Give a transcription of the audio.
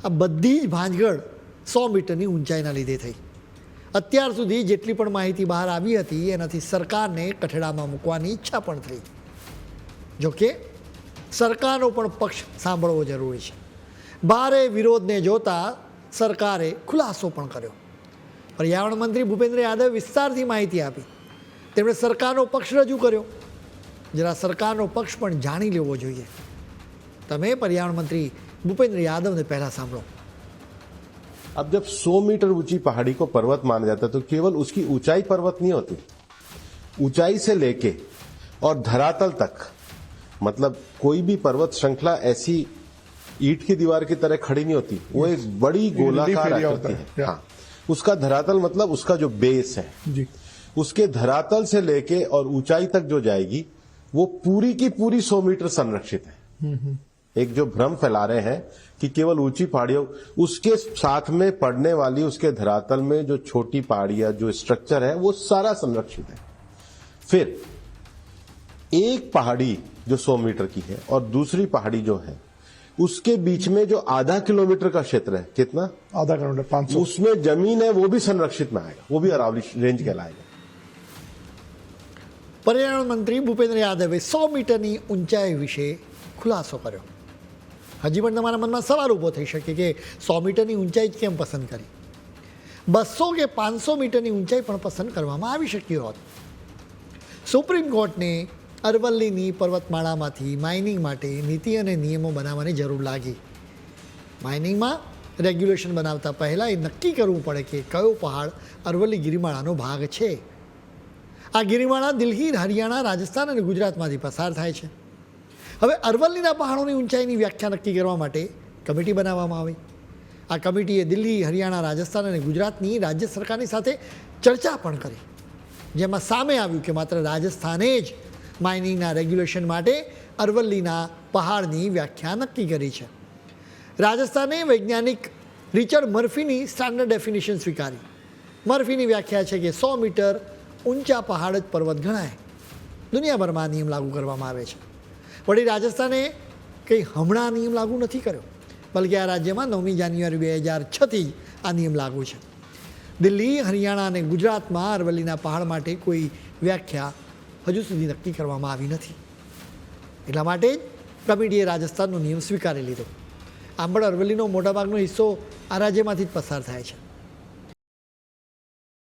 આ બધી જ ભાંજગડ 100 મીટરની ઊંચાઈના લીધે થઈ. અત્યાર સુધી જેટલી પણ માહિતી બહાર આવી હતી એનાથી સરકારને કઠેડામાં મૂકવાની ઈચ્છા પણ થઈ. જોકે સરકારનો પણ પક્ષ સાંભળવો જરૂરી છે. ભારે વિરોધને જોતા સરકારે ખુલાસો પણ કર્યો. પર્યાવરણ મંત્રી ભૂપેન્દ્ર યાદવે વિસ્તારથી માહિતી આપી. તેમણે સરકારનો પક્ષ રજૂ કર્યો. જરા સરકારનો પક્ષ પણ જાણી લેવો જોઈએ. તમે પર્યાવરણ મંત્રી भूपेंद्र यादव ने पहला सांभो। अब जब 100 मीटर ऊंची पहाड़ी को पर्वत माना जाता है तो केवल उसकी ऊंचाई पर्वत नहीं होती, ऊंचाई से लेके और धरातल तक, मतलब कोई भी पर्वत श्रृंखला ऐसी ईंट की दीवार की तरह खड़ी नहीं होती, वो एक बड़ी गोलाकार आकृति है। हाँ, उसका धरातल मतलब उसका जो बेस है जी, उसके धरातल से लेके और ऊंचाई तक जो जाएगी वो पूरी की पूरी 100 मीटर संरक्षित है। एक जो भ्रम फैला रहे हैं कि केवल ऊंची पहाड़ियों, उसके साथ में पड़ने वाली उसके धरातल में जो छोटी पहाड़ियां जो स्ट्रक्चर है वो सारा संरक्षित है। फिर एक पहाड़ी जो 100 मीटर की है और दूसरी पहाड़ी जो है उसके बीच में जो आधा किलोमीटर का क्षेत्र है, कितना, आधा किलोमीटर 500, उसमें जमीन है वो भी संरक्षित में आएगा, वो भी अरावली रेंज कहलाएगा। पर्यावरण मंत्री भूपेन्द्र यादवे 100 मीटरनी ऊंचाई विषे खुलासो कर्यो। हजी पण तमारा मनमा सवाल ऊभो थई शके के 100 मीटरनी ऊंचाई केम पसंद करी, 200 के 500 मीटरनी ऊंचाई पण पसंद करवामां आवी शक्य होत। सुप्रीम कोर्टने अरवल्लीनी पर्वतमाळामांथी माइनिंग माटे नीति अने नियमो बनाववानी जरूर लागी। माइनिंगमां रेग्युलेशन बनावता पहला ए नक्की करवुं पड़े के कयो पहाड़ अरवल्ली गिरिमाळानो भाग छे। आ गिरिमाळा दिल्ही, हरियाणा, राजस्थान अने गुजरातमांथी पसार थाय छे। હવે અરવલ્લીના પહાડોની ઊંચાઈની વ્યાખ્યા નક્કી કરવા માટે કમિટી બનાવવામાં આવી. આ કમિટીએ દિલ્હી, હરિયાણા, રાજસ્થાન અને ગુજરાતની રાજ્ય સરકારની સાથે ચર્ચા પણ કરી, જેમાં સામે આવ્યું કે માત્ર રાજસ્થાને જ માઇનિંગના રેગ્યુલેશન માટે અરવલ્લીના પહાડની વ્યાખ્યા નક્કી કરી છે. રાજસ્થાને વૈજ્ઞાનિક રિચર્ડ મર્ફીની સ્ટાન્ડર્ડ ડેફિનેશન સ્વીકારી. મર્ફીની વ્યાખ્યા છે કે 100 મીટર ઊંચા પહાડ જ પર્વત ગણાય. દુનિયાભરમાં નિયમ લાગુ કરવામાં આવે છે. वही राजस्थान कई हमणा नियम लागू नहीं कर्यो, बल्कि आ राज्य में 9 जान्युआरी 2006 थी आ नियम लागू है। दिल्ही, हरियाणा और गुजरात में अरवल्लीना पहाड़ माटे कोई व्याख्या हजू सुधी नक्की करवामां आवी नथी। एटला माटे कमिटीए राजस्थाननो नियम स्वीकारी लीधो। आम पण अरवल्लीनो मोटा भागनो हिस्सो आ राज्यमांथी ज पसार थाय छे।